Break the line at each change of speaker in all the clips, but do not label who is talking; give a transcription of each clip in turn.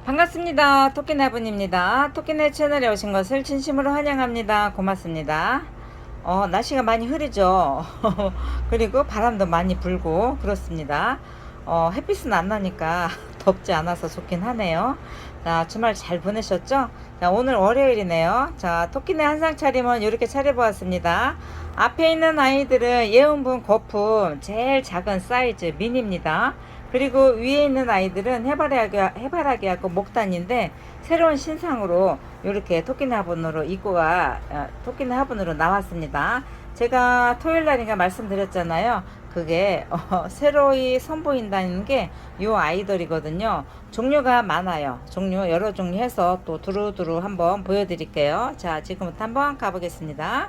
반갑습니다. 토끼네 아버님입니다. 토끼네 채널에 오신 것을 진심으로 환영합니다. 고맙습니다. 날씨가 많이 흐리죠. 그리고 바람도 많이 불고 그렇습니다. 햇빛은 안 나니까 덥지 않아서 좋긴 하네요. 자, 주말 잘 보내셨죠? 자, 오늘 월요일이네요. 자, 토끼네 한상 차림은 이렇게 차려보았습니다. 앞에 있는 아이들은 예온분 거품 제일 작은 사이즈 미니입니다. 그리고 위에 있는 아이들은 해바라기하고 목단인데 새로운 신상으로 이렇게 토끼네 화분으로 토끼네 화분으로 나왔습니다. 제가 토요일날인가 말씀드렸잖아요. 그게 새로이 선보인다는 게 요 아이들이거든요. 종류가 많아요. 여러 종류 해서 또 두루두루 한번 보여드릴게요. 자, 지금부터 한번 가보겠습니다.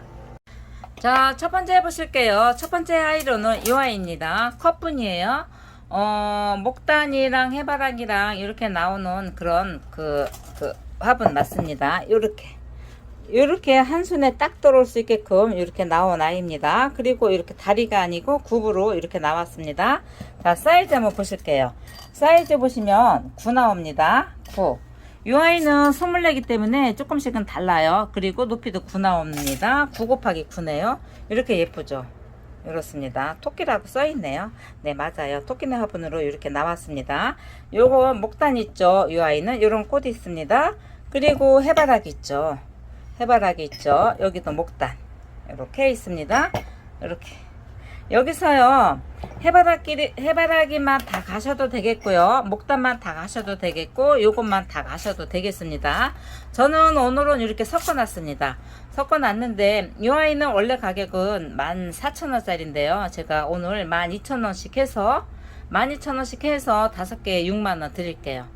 자, 첫 번째 해보실게요. 첫 번째 아이로는 이 아이입니다. 컵분이에요. 목단이랑 해바라기랑 이렇게 나오는 그런 그 화분 맞습니다. 요렇게 한 손에 딱 들어올 수 있게끔 이렇게 나온 아이입니다. 그리고 이렇게 다리가 아니고 굽으로 이렇게 나왔습니다. 자, 사이즈 한번 보실게요. 사이즈 보시면 9 나옵니다. 9. 이 아이는 소물내기 때문에 조금씩은 달라요. 그리고 높이도 9 나옵니다. 9 곱하기 9네요. 이렇게 예쁘죠. 이렇습니다. 토끼라고 써있네요. 네, 맞아요. 토끼네 화분으로 이렇게 나왔습니다. 요거 목단 있죠. 이 아이는 요런 꽃이 있습니다. 그리고 해바라기 있죠. 여기도 목단 이렇게 있습니다. 이렇게 여기서요 해바라기만 다 가셔도 되겠고요, 목단만 다 가셔도 되겠고, 요것만 다 가셔도 되겠습니다. 저는 오늘은 이렇게 섞어놨습니다. 섞어놨는데 이 아이는 원래 가격은 14,000원짜리인데요 제가 오늘 12,000원씩 해서 5개에 6만원 드릴게요.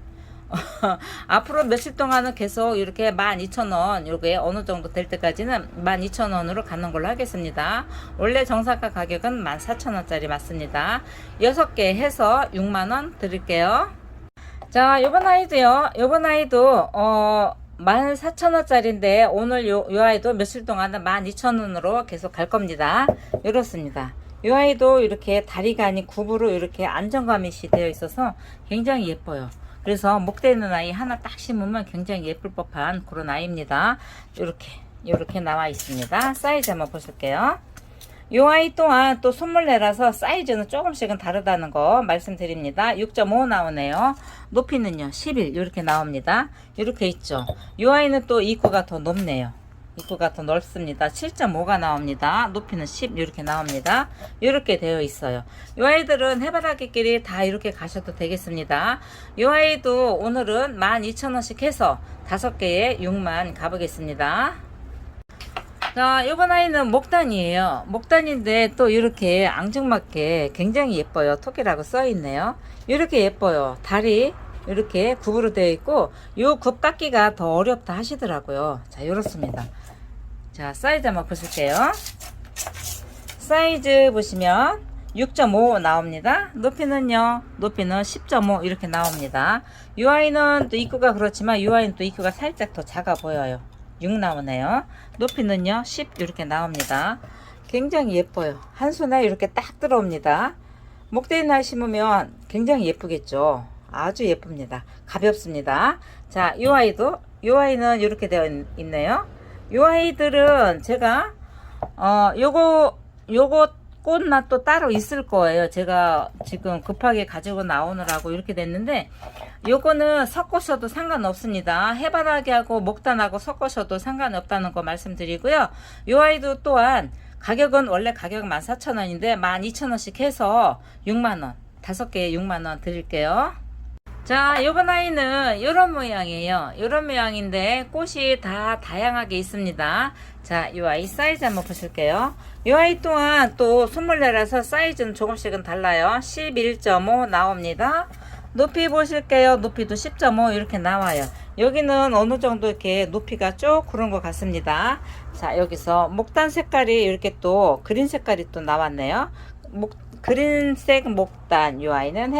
앞으로 며칠 동안은 계속 이렇게 12,000원, 요게 어느 정도 될 때까지는 12,000원으로 가는 걸로 하겠습니다. 원래 정상가 가격은 14,000원짜리 맞습니다. 6개 해서 6만원 드릴게요. 자, 요번 아이도 14,000원짜리인데 오늘 요 아이도 며칠 동안은 12,000원으로 계속 갈 겁니다. 이렇습니다. 이 아이도 이렇게 다리가 아닌 굽으로 이렇게 안정감이 되어 있어서 굉장히 예뻐요. 그래서 목대 있는 아이 하나 딱 심으면 굉장히 예쁠 법한 그런 아이입니다. 이렇게 나와 있습니다. 사이즈 한번 보실게요. 이 아이 또한 또 손물내라서 사이즈는 조금씩은 다르다는 거 말씀드립니다. 6.5 나오네요. 높이는요 11 이렇게 나옵니다. 이렇게 있죠. 이 아이는 또 입구가 더 높네요. 입구가 더 넓습니다. 7.5가 나옵니다. 높이는 10 이렇게 나옵니다. 이렇게 되어 있어요. 이 아이들은 해바라기끼리 다 이렇게 가셔도 되겠습니다. 이 아이도 오늘은 12,000원씩 해서 5개에 6만 가보겠습니다. 자, 이번 아이는 목단이에요. 목단인데 또 이렇게 앙증맞게 굉장히 예뻐요. 토끼라고 써있네요. 이렇게 예뻐요. 다리 이렇게 굽으로 되어 있고, 요 굽 깎기가 더 어렵다 하시더라고요. 자, 이렇습니다. 자, 사이즈 한번 보실게요. 사이즈 보시면 6.5 나옵니다. 높이는 10.5 이렇게 나옵니다. 이 아이는 또 입구가 그렇지만 이 아이는 또 입구가 살짝 더 작아 보여요. 6 나오네요. 높이는요 10 이렇게 나옵니다. 굉장히 예뻐요. 한 손에 이렇게 딱 들어옵니다. 목대에 날 심으면 굉장히 예쁘겠죠. 아주 예쁩니다. 가볍습니다. 자, 이 아이는 이렇게 되어 있네요. 이 아이들은 제가 요거 꽃맛 또 따로 있을 거예요. 제가 지금 급하게 가지고 나오느라고 이렇게 됐는데, 요거는 섞으셔도 상관없습니다. 해바라기하고 목단하고 섞으셔도 상관없다는 거 말씀드리고요. 이 아이도 또한 가격은 원래 가격 14,000원인데 12,000원씩 해서 6만원, 5개에 6만원 드릴게요. 자, 요번 아이는 요런 모양이에요. 요런 모양인데 꽃이 다 다양하게 있습니다. 자, 요 아이 사이즈 한번 보실게요. 요 아이 또한 또 손물내라서 사이즈는 조금씩은 달라요. 11.5 나옵니다. 높이 보실게요. 높이도 10.5 이렇게 나와요. 여기는 어느 정도 이렇게 높이가 쭉 그런 것 같습니다. 자, 여기서 목단 색깔이 이렇게 또 그린 색깔이 또 나왔네요. 그린색 목단. 이 아이는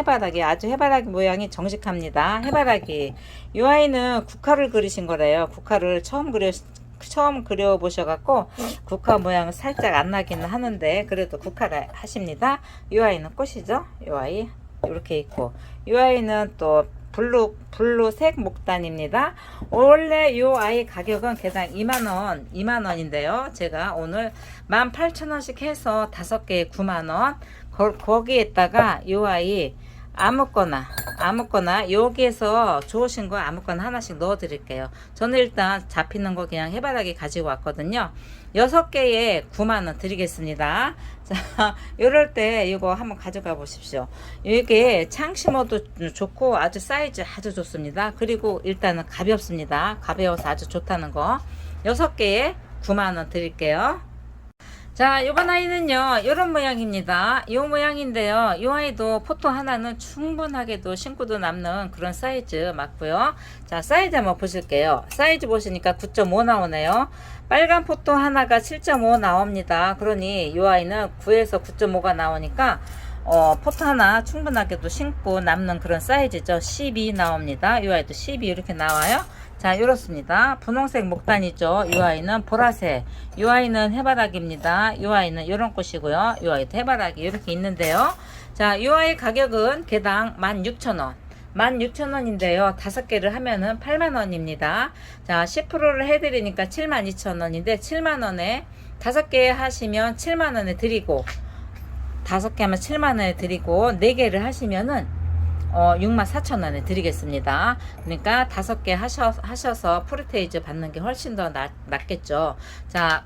아주 해바라기 모양이 정직합니다. 해바라기. 이 아이는 국화를 그리신 거래요. 국화를 처음 그려 보셔갖고 국화 모양은 살짝 안 나기는 하는데 그래도 국화를 하십니다. 이 아이는 꽃이죠. 이 아이 이렇게 있고, 이 아이는 또 블루색 목단입니다. 원래 요 아이 가격은 개당 2만원인데요. 제가 오늘 18,000원씩 해서 5개에 9만원. 거기에다가 요 아이 아무거나 여기에서 좋으신 거 아무거나 하나씩 넣어 드릴게요. 저는 일단 잡히는 거 그냥 해바라기 가지고 왔거든요. 6개에 9만원 드리겠습니다. 자, 이럴 때 이거 한번 가져가 보십시오. 이게 창 심어도 좋고 아주 사이즈 아주 좋습니다. 그리고 일단은 가볍습니다. 가벼워서 아주 좋다는 거. 6개에 9만원 드릴게요. 자, 이번 아이는요, 이런 모양입니다. 이 모양인데요, 이 아이도 포토 하나는 충분하게도 신고도 남는 그런 사이즈 맞고요. 자, 사이즈 한번 보실게요. 사이즈 보시니까 9.5 나오네요. 빨간 포토 하나가 7.5 나옵니다. 그러니 이 아이는 9에서 9.5가 나오니까 포토 하나 충분하게도 신고 남는 그런 사이즈죠. 12 나옵니다. 이 아이도 12 이렇게 나와요. 자, 이렇습니다. 분홍색 목단이죠. 이 아이는 보라색, 이 아이는 해바라기입니다. 이 아이는 이런 꽃이고요. 이 아이도 해바라기 이렇게 있는데요. 자, 이 아이 가격은 개당 16,000원. 16,000원인데요. 5개를 하면은 8만원입니다. 자, 10%를 해드리니까 72,000원인데 7만원에 5개 하시면 7만원에 드리고, 5개 하면 7만원에 드리고, 4개를 하시면은 64,000원에 드리겠습니다. 그러니까 5개 하셔서 프리테이즈 받는 게 훨씬 더 낫겠죠. 자,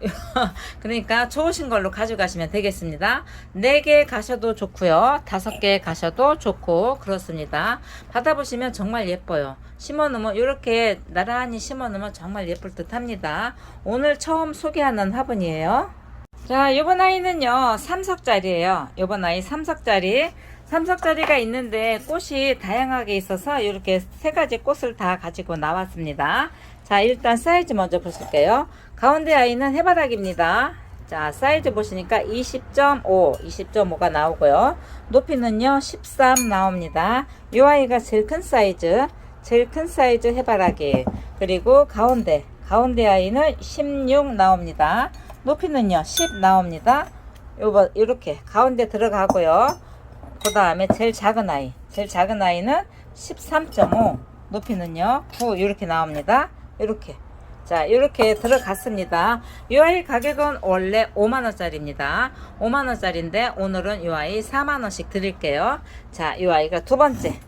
그러니까 좋으신 걸로 가져가시면 되겠습니다. 4개 가셔도 좋고요. 5개 가셔도 좋고 그렇습니다. 받아보시면 정말 예뻐요. 심어놓으면 이렇게 나란히 심어놓으면 정말 예쁠 듯 합니다. 오늘 처음 소개하는 화분이에요. 자, 요번 아이는요 3석짜리예요. 요번 아이 3석짜리가 있는데 꽃이 다양하게 있어서 이렇게 3가지 꽃을 다 가지고 나왔습니다. 자, 일단 사이즈 먼저 보실게요. 가운데 아이는 해바라기입니다. 자, 사이즈 보시니까 20.5가 나오고요. 높이는요 13 나옵니다. 이 아이가 제일 큰 사이즈 해바라기. 그리고 가운데 아이는 16 나옵니다. 높이는요 10 나옵니다. 요거 이렇게 가운데 들어가고요. 그 다음에 제일 작은 아이는 13.5, 높이는요 9 이렇게 나옵니다. 이렇게. 자, 이렇게 들어갔습니다. 이 아이 가격은 원래 5만원짜리입니다. 5만원짜리인데 오늘은 이 아이 4만원씩 드릴게요. 자, 이 아이가 두 번째.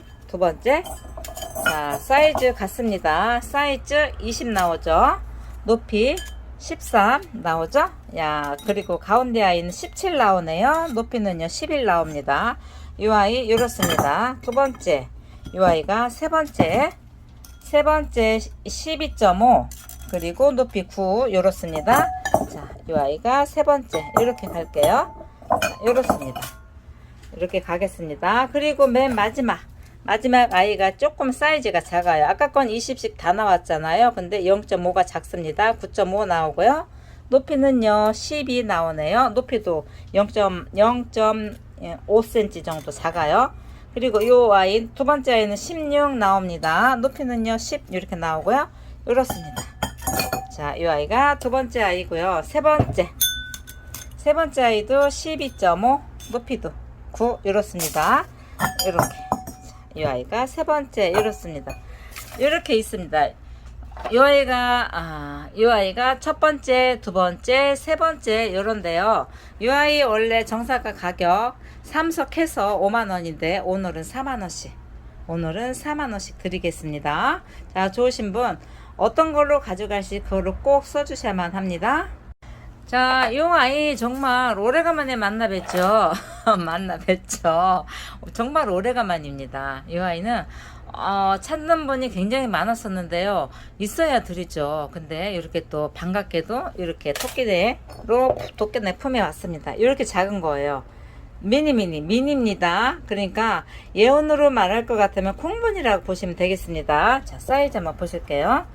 자, 사이즈 같습니다. 사이즈 20 나오죠. 높이 13 나오죠. 야, 그리고 가운데 아이는 17 나오네요. 높이는요 11 나옵니다. 이 아이 이렇습니다. 두 번째, 이 아이가 세 번째 12.5, 그리고 높이 9 이렇습니다. 자, 이 아이가 세 번째 이렇게 갈게요. 자, 이렇습니다. 이렇게 가겠습니다. 그리고 맨 마지막 아이가 조금 사이즈가 작아요. 아까 건 20씩 다 나왔잖아요. 근데 0.5가 작습니다. 9.5 나오고요. 높이는요 12 나오네요. 높이도 0.5cm 정도 작아요. 그리고 이 아이 두 번째 아이는 16 나옵니다. 높이는요 10 이렇게 나오고요. 이렇습니다. 자, 이 아이가 두 번째 아이고요. 세 번째 아이도 12.5, 높이도 9 이렇습니다. 이렇게. 이 아이가 세 번째 이렇습니다. 이렇게 있습니다. 이 아이가 첫 번째, 두 번째, 세 번째 이런데요. 이 아이 원래 정사가 가격 3석 해서 5만원인데 오늘은 4만원씩 드리겠습니다. 자, 좋으신 분 어떤 걸로 가져갈지 그걸로 꼭 써주셔야만 합니다. 자, 이 아이 정말 오래간만에 만나 뵀죠. 정말 오래간만입니다. 이 아이는 찾는 분이 굉장히 많았었는데요. 있어야 드리죠. 근데 이렇게 또 반갑게도 이렇게 토끼네 품에 왔습니다. 이렇게 작은 거예요. 미니입니다. 그러니까 예언으로 말할 것 같으면 콩분이라고 보시면 되겠습니다. 자, 사이즈 한번 보실게요.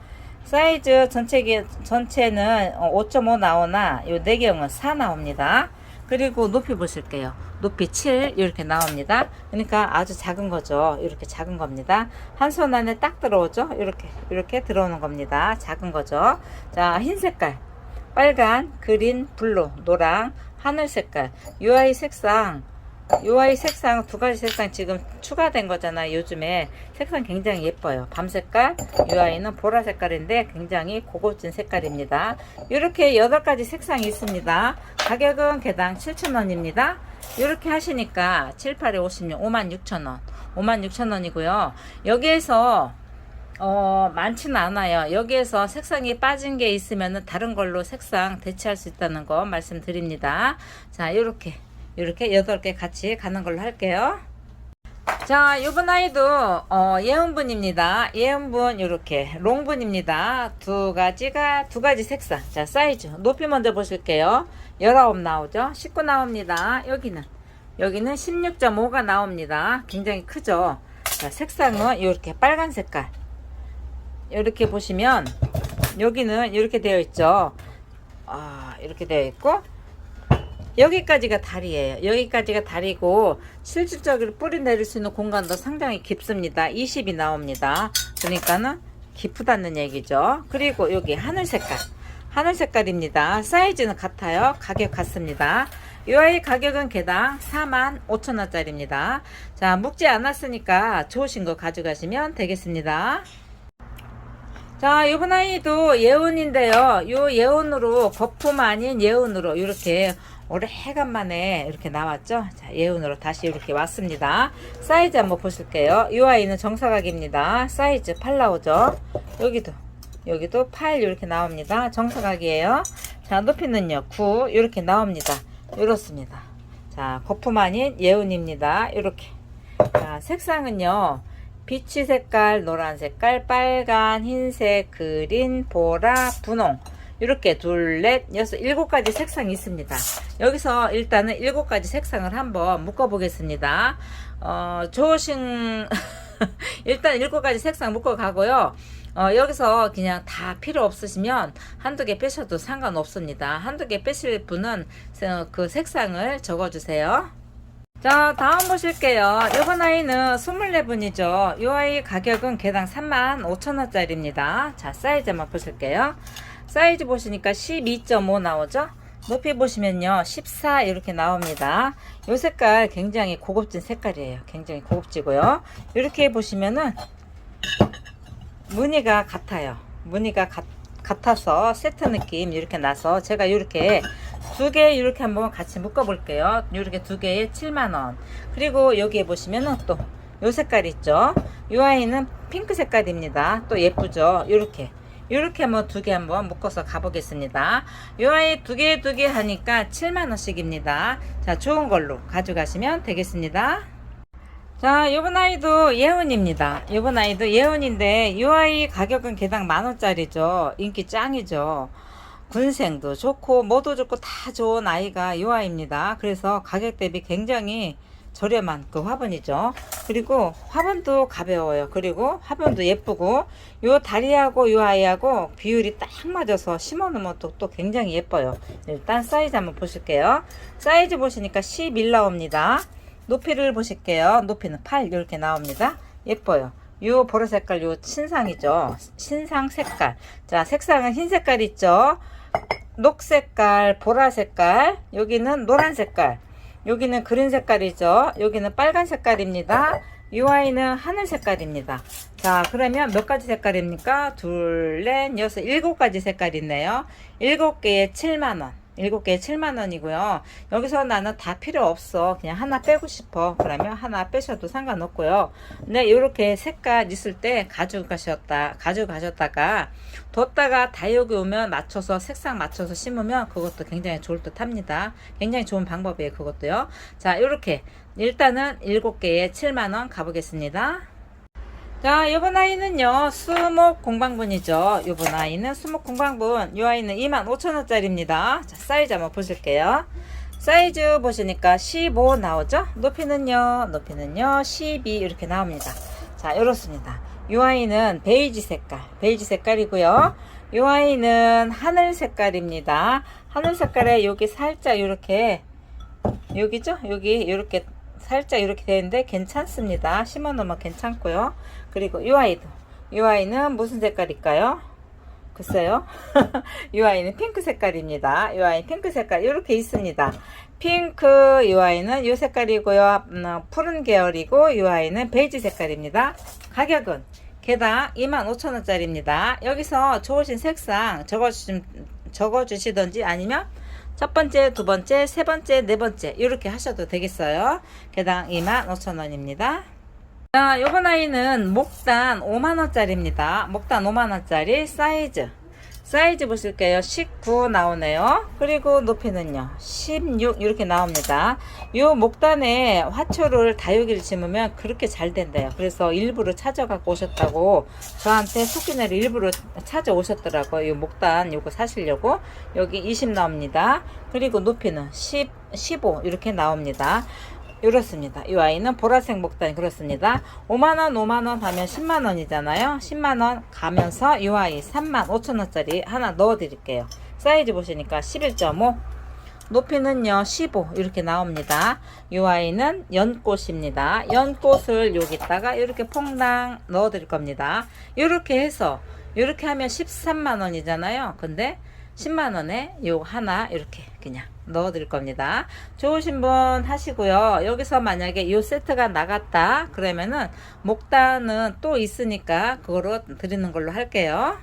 사이즈 전체는 5.5 나오나 요 내경은 4 나옵니다. 그리고 높이 보실게요. 높이 7 이렇게 나옵니다. 그러니까 아주 작은 거죠. 이렇게 작은 겁니다. 한 손 안에 딱 들어오죠. 이렇게 들어오는 겁니다. 작은 거죠. 자, 흰 색깔, 빨간, 그린, 블루, 노랑, 하늘 색깔. 이 아이 색상 요 아이 색상 두 가지 색상 지금 추가된 거잖아요. 요즘에 색상 굉장히 예뻐요. 밤 색깔, 요 아이는 보라 색깔인데 굉장히 고급진 색깔입니다. 이렇게 8가지 색상이 있습니다. 가격은 개당 7,000원입니다. 이렇게 하시니까 7, 8에 56, 56,000원. 56,000원이고요. 여기에서 많지는 않아요. 여기에서 색상이 빠진 게 있으면 다른 걸로 색상 대체할 수 있다는 거 말씀드립니다. 자, 이렇게 8개 같이 가는 걸로 할게요. 자, 요번 아이도 예은분입니다. 예은분 요렇게 롱분입니다. 두 가지 색상. 자, 사이즈 높이 먼저 보실게요. 19 나오죠. 19 나옵니다. 여기는 16.5가 나옵니다. 굉장히 크죠. 자, 색상은 이렇게 빨간 색깔. 이렇게 보시면 여기는 이렇게 되어 있죠. 이렇게 되어 있고 여기까지가 다리예요. 여기까지가 다리고 실질적으로 뿌리 내릴 수 있는 공간도 상당히 깊습니다. 20이 나옵니다. 그러니까는 깊다는 얘기죠. 그리고 여기 하늘 색깔입니다. 사이즈는 같아요. 가격 같습니다. 이 아이 가격은 개당 45,000원짜리입니다. 자, 묵지 않았으니까 좋으신 거 가져가시면 되겠습니다. 자, 요번 아이도 예온인데요. 요 예온으로 거품 아닌 예온으로 이렇게 오래간만에 이렇게 나왔죠. 자, 예온으로 다시 이렇게 왔습니다. 사이즈 한번 보실게요. 이 아이는 정사각입니다. 사이즈 8 나오죠. 여기도 8 이렇게 나옵니다. 정사각이에요. 자, 높이는요 9 이렇게 나옵니다. 이렇습니다. 자, 거품 아닌 예온입니다. 이렇게. 자, 색상은요 비치 색깔, 노란 색깔, 빨간, 흰색, 그린, 보라, 분홍 이렇게 둘, 넷, 여섯, 7가지 색상이 있습니다. 여기서 일단은 7가지 색상을 한번 묶어 보겠습니다. 좋으신 일단 7가지 색상 묶어 가고요. 여기서 그냥 다 필요 없으시면 한두 개 빼셔도 상관없습니다. 한두 개 빼실 분은 그 색상을 적어 주세요. 자, 다음 보실게요. 이번 아이는 24분이죠. 이 아이 가격은 개당 35,000원짜리입니다. 자, 사이즈 한번 보실게요. 사이즈 보시니까 12.5 나오죠. 높이 보시면요 14 이렇게 나옵니다. 이 색깔 굉장히 고급진 색깔이에요. 굉장히 고급지고요. 이렇게 보시면은 무늬가 같아요. 무늬가 같아서 세트 느낌 이렇게 나서 제가 이렇게 두 개 이렇게 한번 같이 묶어 볼게요. 이렇게 두 개에 7만원. 그리고 여기에 보시면은 또 요 색깔 있죠. 이 아이는 핑크 색깔입니다. 또 예쁘죠. 이렇게 한번 두 개 한번 묶어서 가보겠습니다. 이 아이 두 개 하니까 7만원씩입니다. 자, 좋은 걸로 가져가시면 되겠습니다. 자, 요번 아이도 예은입니다. 요번 아이도 예은인데 이 아이 가격은 개당 10,000원짜리죠. 인기 짱이죠. 군생도 좋고 뭐도 좋고 다 좋은 아이가 이 아이입니다. 그래서 가격 대비 굉장히 저렴한 그 화분이죠. 그리고 화분도 가벼워요. 그리고 화분도 예쁘고 요 다리하고 요 아이하고 비율이 딱 맞아서 심어 놓으면 또 굉장히 예뻐요. 일단 사이즈 한번 보실게요. 사이즈 보시니까 11 나옵니다. 높이를 보실게요. 높이는 8 이렇게 나옵니다. 예뻐요. 요 보라 색깔 요 신상이죠. 신상 색깔. 자, 색상은 흰 색깔 있죠. 녹 색깔, 보라 색깔, 여기는 노란 색깔, 여기는 그린 색깔이죠. 여기는 빨간 색깔입니다. 이 아이는 하늘 색깔입니다. 자, 그러면 몇 가지 색깔입니까? 둘, 넷, 여섯, 7가지 색깔이 있네요. 7개에 7만원. 7개에 7만원이고요. 여기서 나는 다 필요 없어. 그냥 하나 빼고 싶어. 그러면 하나 빼셔도 상관없고요. 근데 이렇게 색깔 있을 때 가져가셨다가 뒀다가 다육이 오면 맞춰서 색상 맞춰서 심으면 그것도 굉장히 좋을 듯 합니다. 굉장히 좋은 방법이에요. 그것도요. 자, 이렇게 일단은 7개에 7만원 가보겠습니다. 자, 요번 아이는요 수목 공방분이죠. 요번 아이는 수목 공방분. 요 아이는 25,000원짜리입니다. 자, 사이즈 한번 보실게요. 사이즈 보시니까 15 나오죠. 높이는요 12 이렇게 나옵니다. 자, 이렇습니다. 요 아이는 베이지 색깔이고요. 요 아이는 하늘 색깔입니다. 하늘 색깔에 여기 살짝 이렇게 여기죠, 여기 이렇게 살짝 이렇게 되는데 괜찮습니다. 심어 놓으면 괜찮고요. 그리고 이 아이는 무슨 색깔일까요? 글쎄요. 이 아이는 핑크 색깔입니다. 이 아이 핑크 색깔 이렇게 있습니다. 핑크 이 아이는 이 색깔이고요. 푸른 계열이고 이 아이는 베이지 색깔입니다. 가격은 개당 25,000원짜리입니다. 여기서 좋으신 색상 적어주시던지 아니면 첫 번째, 두 번째, 세 번째, 네 번째 이렇게 하셔도 되겠어요. 개당 25,000원입니다. 자, 요번 아이는 목단 5만원짜리입니다. 목단 5만원짜리 사이즈 보실게요. 19 나오네요. 그리고 높이는요 16 이렇게 나옵니다. 요 목단에 화초를 다육이를 심으면 그렇게 잘 된대요. 그래서 일부러 찾아갖고 오셨다고 저한테 토끼네를 일부러 찾아오셨더라고요. 요 목단 요거 사시려고. 여기 20 나옵니다. 그리고 높이는 15 이렇게 나옵니다. 이렇습니다. 이 아이는 보라색 목단이 그렇습니다. 5만원 5만원 하면 10만원이잖아요. 10만원 가면서 이 아이 35,000원짜리 하나 넣어 드릴게요. 사이즈 보시니까 11.5 높이는요 15 이렇게 나옵니다. 이 아이는 연꽃입니다. 연꽃을 여기다가 이렇게 퐁당 넣어 드릴 겁니다. 이렇게 해서 이렇게 하면 13만원이잖아요. 근데 10만원에 요 하나 이렇게 그냥 넣어 드릴 겁니다. 좋으신 분 하시고요. 여기서 만약에 요 세트가 나갔다 그러면은 목단은 또 있으니까 그거로 드리는 걸로 할게요.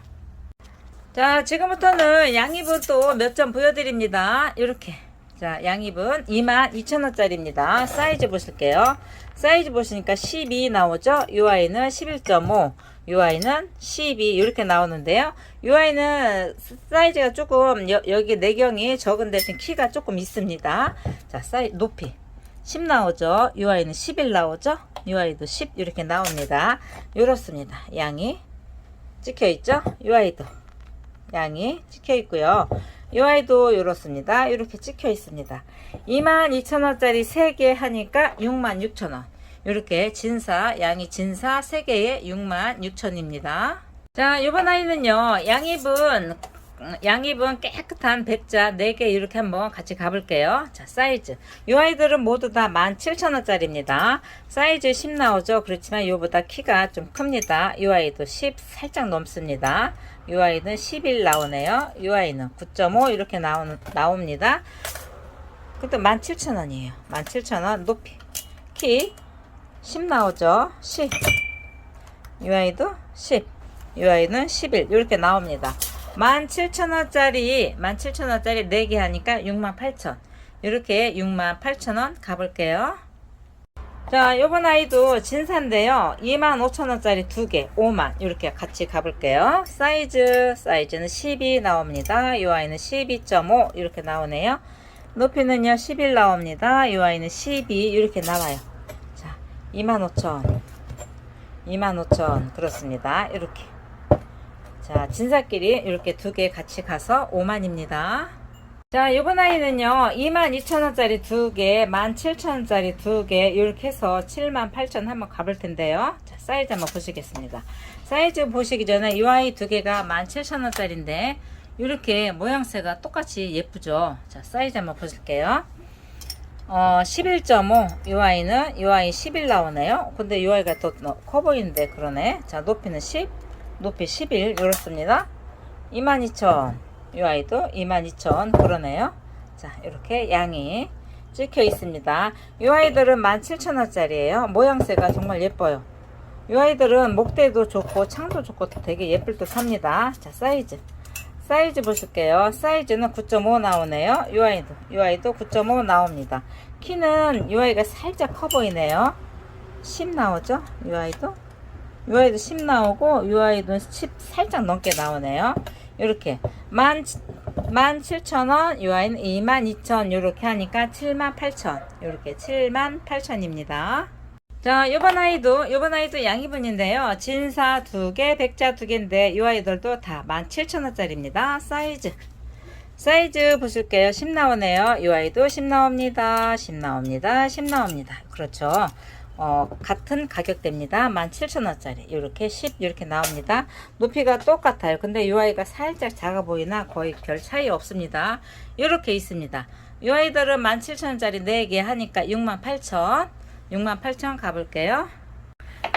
자, 지금부터는 양입은 또 몇 점 보여드립니다. 이렇게. 자, 양입은 22,000원짜리입니다. 사이즈 보실게요. 사이즈 보시니까 12 나오죠? 이 아이는 11.5, 이 아이는 12 이렇게 나오는데요. 이 아이는 사이즈가 조금 여기 내경이 적은 대신 키가 조금 있습니다. 자, 높이 10 나오죠? 이 아이는 11 나오죠? 이 아이도 10 이렇게 나옵니다. 이렇습니다. 양이 찍혀 있죠? 이 아이도 양이 찍혀 있고요. 이 아이도 이렇습니다. 이렇게 찍혀 있습니다. 22,000원짜리 3개 하니까 66,000원. 이렇게 양이 진사 3개에 66,000원입니다. 자, 이번 아이는요, 양입은 깨끗한 백자 4개 이렇게 한번 같이 가볼게요. 자, 사이즈. 이 아이들은 모두 다 17,000원짜리입니다. 사이즈 10 나오죠? 그렇지만 이거보다 키가 좀 큽니다. 이 아이도 10 살짝 넘습니다. 이 아이는 11 나오네요. 이 아이는 9.5 이렇게 나옵니다. 그것도 17,000원이에요. 17,000원 높이. 키 10 나오죠? 10. 이 아이도 10. 이 아이는 11 이렇게 나옵니다. 17,000원짜리 4개 하니까 68,000원. 이렇게 68,000원 가볼게요. 자, 요번 아이도 진사인데요. 25,000원짜리 2개 5만 이렇게 같이 가볼게요. 사이즈는 12 나옵니다. 이 아이는 12.5 이렇게 나오네요. 높이는요 11 나옵니다. 이 아이는 12 이렇게 나와요. 자, 25,000원 25,000원 그렇습니다. 이렇게. 자, 진사끼리 이렇게 2개 같이 가서 5만입니다. 자, 요번 아이는요 22,000원짜리 2개 17,000원짜리 2개 이렇게 해서 78,000원 한번 가볼 텐데요. 자, 사이즈 한번 보시겠습니다. 사이즈 보시기 전에 이 아이 2개가 17,000원짜리인데 이렇게 모양새가 똑같이 예쁘죠. 자, 사이즈 한번 보실게요. 11.5 이 아이 11 나오네요. 근데 이 아이가 더 커 보이는데 그러네. 자, 높이는 10 높이 11 이렇습니다. 22,000원 이 아이도 22,000원 그러네요. 자, 이렇게 양이 찍혀 있습니다. 이 아이들은 17,000원짜리예요. 모양새가 정말 예뻐요. 이 아이들은 목대도 좋고 창도 좋고 되게 예쁠 듯 합니다. 자, 사이즈 보실게요. 사이즈는 9.5 나오네요. 이 아이도 9.5 나옵니다. 키는 이 아이가 살짝 커 보이네요. 10 나오죠? 이 아이도 10 나오고 이 아이도 10 살짝 넘게 나오네요. 이렇게 17,000원 이 아이는 22,000원 이렇게 하니까 78,000원 이렇게 78,000원입니다. 자, 요번 아이도 양이분인데요. 진사 2개 백자 2개인데 이 아이들도 다 17,000원짜리입니다. 사이즈 보실게요. 10 나오네요. 이 아이도 10 나옵니다. 10 나옵니다. 10 나옵니다. 그렇죠. 같은 가격대입니다. 17,000원짜리 이렇게 10 이렇게 나옵니다. 높이가 똑같아요. 근데 이 아이가 살짝 작아 보이나 거의 별 차이 없습니다. 이렇게 있습니다. 이 아이들은 17,000원짜리 4개 하니까 68,000원 가볼게요.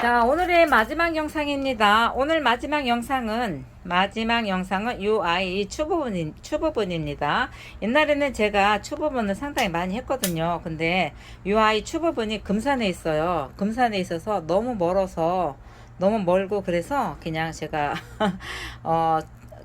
자, 오늘의 마지막 영상입니다. 오늘 마지막 영상은 이 아이 추부분입니다. 옛날에는 제가 추부분을 상당히 많이 했거든요. 근데 이 아이 추부분이 금산에 있어요. 금산에 있어서 너무 멀고 그래서 그냥 제가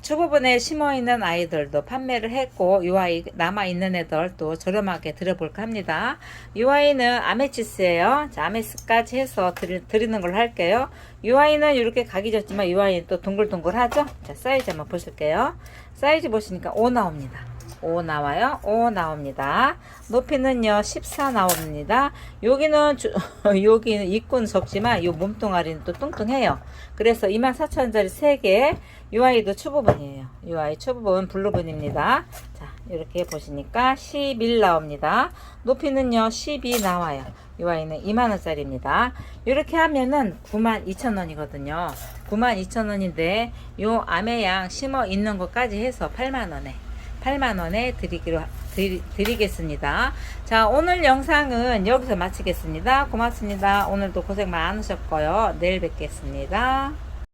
추부분에 심어있는 아이들도 판매를 했고, 이 아이 남아있는 애들도 저렴하게 드려볼까 합니다. 이 아이는 아메치스예요. 자, 아메치스까지 해서 드리는 걸로 할게요. 이 아이는 이렇게 각이 졌지만 이 아이는 또 둥글둥글하죠. 자, 사이즈 한번 보실게요. 사이즈 보시니까 5 나옵니다. 5 나와요. 5 나옵니다. 높이는요 14 나옵니다. 여기는 여기는 입구는 적지만 요 몸뚱아리는 또 뚱뚱해요. 그래서 24,000원짜리 3개. 이 아이도 추부분이에요. 이 아이 추부분 블루분입니다. 자, 이렇게 보시니까 11 나옵니다. 높이는요 12 나와요. 이 아이는 2만원짜리입니다. 이렇게 하면은 92,000원이거든요. 92,000원인데 요 아메양 심어 있는 것까지 해서 8만원에 드리겠습니다. 자, 오늘 영상은 여기서 마치겠습니다. 고맙습니다. 오늘도 고생 많으셨고요. 내일 뵙겠습니다.